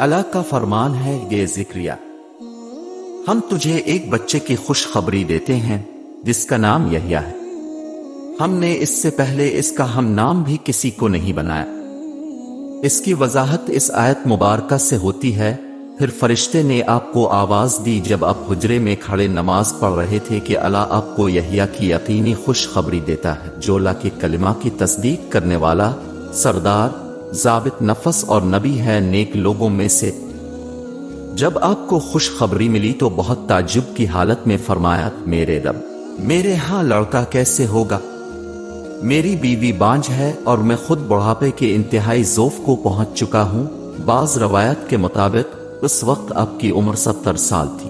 اللہ کا فرمان ہے یہ ذکریہ، ہم تجھے ایک بچے کی خوشخبری دیتے ہیں جس کا نام یحییٰ ہے۔ ہم نے اس سے پہلے اس کا ہم نام بھی کسی کو نہیں بنایا۔ اس کی وضاحت اس آیت مبارکہ سے ہوتی ہے، پھر فرشتے نے آپ کو آواز دی جب آپ حجرے میں کھڑے نماز پڑھ رہے تھے کہ اللہ آپ کو یحییٰ کی یقینی خوشخبری دیتا ہے جو اللہ کے کلمہ کی تصدیق کرنے والا، سردار، ضابط نفس اور نبی ہے نیک لوگوں میں سے۔ جب آپ کو خوشخبری ملی تو بہت تعجب کی حالت میں فرمایا، میرے رب، میرے ہاں لڑکا کیسے ہوگا؟ میری بیوی بانجھ ہے اور میں خود بڑھاپے کے انتہائی ذوف کو پہنچ چکا ہوں۔ بعض روایت کے مطابق اس وقت آپ کی عمر 70 سال تھی۔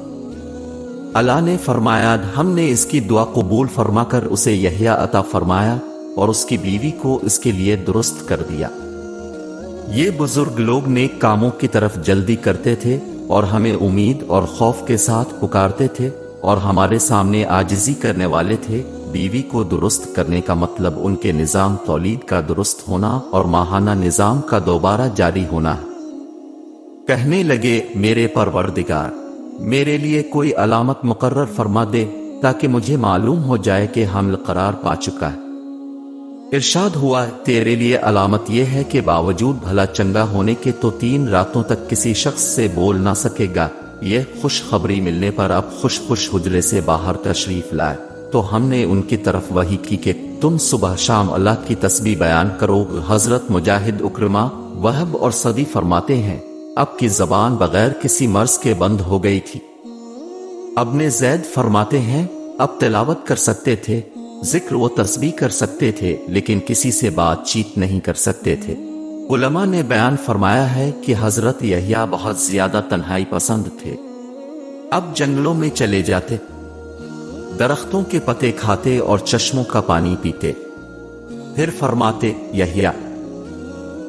اللہ نے فرمایا، ہم نے اس کی دعا قبول فرما کر اسے یحییٰ عطا فرمایا اور اس کی بیوی کو اس کے لیے درست کر دیا۔ یہ بزرگ لوگ نیک کاموں کی طرف جلدی کرتے تھے اور ہمیں امید اور خوف کے ساتھ پکارتے تھے اور ہمارے سامنے عاجزی کرنے والے تھے۔ بیوی کو درست کرنے کا مطلب ان کے نظام تولید کا درست ہونا اور ماہانہ نظام کا دوبارہ جاری ہونا ہے۔ کہنے لگے، میرے پروردگار، میرے لیے کوئی علامت مقرر فرما دے تاکہ مجھے معلوم ہو جائے کہ حمل قرار پا چکا ہے۔ ارشاد ہوا، تیرے لیے علامت یہ ہے کہ باوجود بھلا چنگا ہونے کے تو 3 راتوں تک کسی شخص سے بول نہ سکے گا۔ یہ خوشخبری ملنے پر اب خوش حجرے سے باہر تشریف لائے تو ہم نے ان کی طرف وحی کی کہ تم صبح شام اللہ کی تسبیح بیان کرو۔ حضرت مجاہد، اکرمہ، وہب اور صدی فرماتے ہیں، اب کی زبان بغیر کسی مرض کے بند ہو گئی تھی۔ ابن زید فرماتے ہیں، اب تلاوت کر سکتے تھے، ذکر و تسبیح کر سکتے تھے، لیکن کسی سے بات چیت نہیں کر سکتے تھے۔ علماء نے بیان فرمایا ہے کہ حضرت یحییٰ بہت زیادہ تنہائی پسند تھے۔ اب جنگلوں میں چلے جاتے، درختوں کے پتے کھاتے اور چشموں کا پانی پیتے، پھر فرماتے، یحییٰ،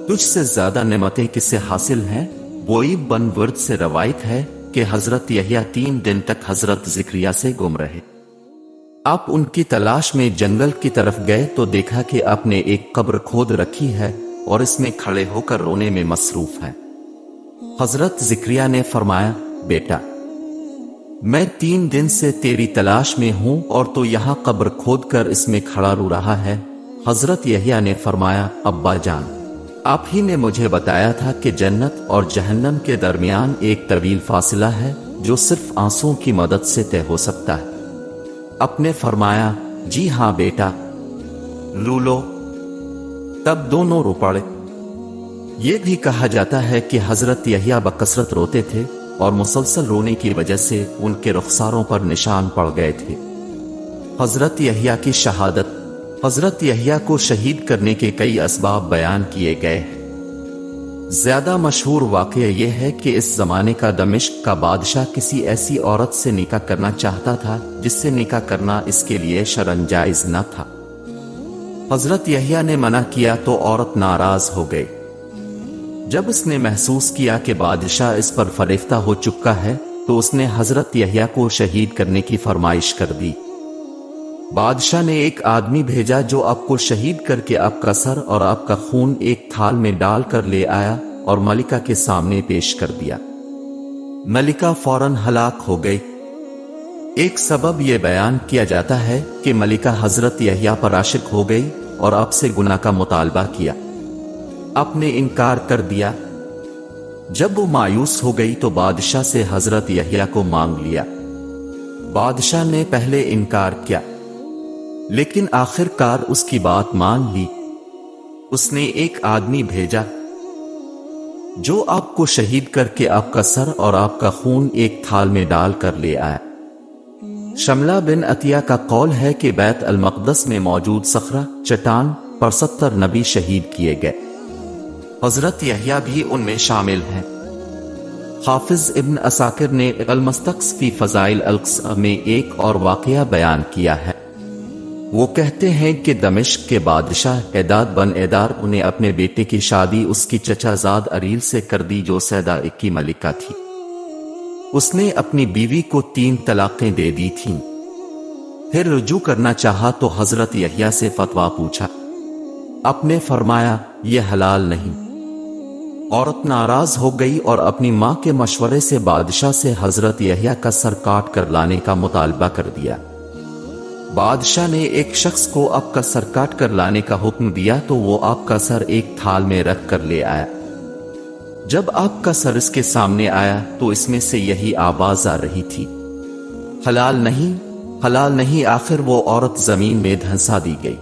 تجھ سے زیادہ نعمتیں کس سے حاصل ہیں؟ بوئی بن ورد سے روایت ہے کہ حضرت یحییٰ 3 دن تک حضرت ذکریہ سے گم رہے۔ آپ ان کی تلاش میں جنگل کی طرف گئے تو دیکھا کہ آپ نے ایک قبر کھود رکھی ہے اور اس میں کھڑے ہو کر رونے میں مصروف ہیں۔ حضرت ذکریہ نے فرمایا، بیٹا، میں 3 دن سے تیری تلاش میں ہوں اور تو یہاں قبر کھود کر اس میں کھڑا رو رہا ہے۔ حضرت یحییٰ نے فرمایا، ابا جان، آپ ہی نے مجھے بتایا تھا کہ جنت اور جہنم کے درمیان ایک طویل فاصلہ ہے جو صرف آنسوؤں کی مدد سے طے ہو سکتا ہے۔ آپ نے فرمایا، جی ہاں بیٹا، رو لو۔ تب دونوں رو پڑے۔ یہ بھی کہا جاتا ہے کہ حضرت یحییٰ بکثرت روتے تھے اور مسلسل رونے کی وجہ سے ان کے رخساروں پر نشان پڑ گئے تھے۔ حضرت یحییٰ کی شہادت۔ حضرت یحییٰ کو شہید کرنے کے کئی اسباب بیان کیے گئے ہیں۔ زیادہ مشہور واقعہ یہ ہے کہ اس زمانے کا دمشق کا بادشاہ کسی ایسی عورت سے نکاح کرنا چاہتا تھا جس سے نکاح کرنا اس کے لیے شرعاً جائز نہ تھا۔ حضرت یحییٰ نے منع کیا تو عورت ناراض ہو گئی۔ جب اس نے محسوس کیا کہ بادشاہ اس پر فریفتہ ہو چکا ہے تو اس نے حضرت یحییٰ کو شہید کرنے کی فرمائش کر دی۔ بادشاہ نے ایک آدمی بھیجا جو آپ کو شہید کر کے آپ کا سر اور آپ کا خون ایک تھال میں ڈال کر لے آیا اور ملکہ کے سامنے پیش کر دیا۔ ملکہ فوراً ہلاک ہو گئی۔ ایک سبب یہ بیان کیا جاتا ہے کہ ملکہ حضرت یحییٰ پر عاشق ہو گئی اور آپ سے گناہ کا مطالبہ کیا۔ آپ نے انکار کر دیا۔ جب وہ مایوس ہو گئی تو بادشاہ سے حضرت یحییٰ کو مانگ لیا۔ بادشاہ نے پہلے انکار کیا لیکن آخر کار اس کی بات مان لی۔ اس نے ایک آدمی بھیجا جو آپ کو شہید کر کے آپ کا سر اور آپ کا خون ایک تھال میں ڈال کر لے آیا۔ شملہ بن عطیہ کا قول ہے کہ بیت المقدس میں موجود صخرہ چٹان پر 70 نبی شہید کیے گئے۔ حضرت یحییٰ بھی ان میں شامل ہیں۔ حافظ ابن عساکر نے المستقص فی فضائل القصہ میں ایک اور واقعہ بیان کیا ہے۔ وہ کہتے ہیں کہ دمشق کے بادشاہ اعداد بن ایدار نے اپنے بیٹے کی شادی اس کی چچا زاد عریل سے کر دی جو سیدہ کی ملکہ تھی۔ اس نے اپنی بیوی کو 3 طلاقیں دے دی تھیں۔ پھر رجوع کرنا چاہا تو حضرت یحییٰ سے فتویٰ پوچھا۔ آپ نے فرمایا، یہ حلال نہیں۔ عورت ناراض ہو گئی اور اپنی ماں کے مشورے سے بادشاہ سے حضرت یحییٰ کا سر کاٹ کر لانے کا مطالبہ کر دیا۔ بادشاہ نے ایک شخص کو آپ کا سر کاٹ کر لانے کا حکم دیا تو وہ آپ کا سر ایک تھال میں رکھ کر لے آیا۔ جب آپ کا سر اس کے سامنے آیا تو اس میں سے یہی آواز آ رہی تھی، حلال نہیں، حلال نہیں۔ آخر وہ عورت زمین میں دھنسا دی گئی۔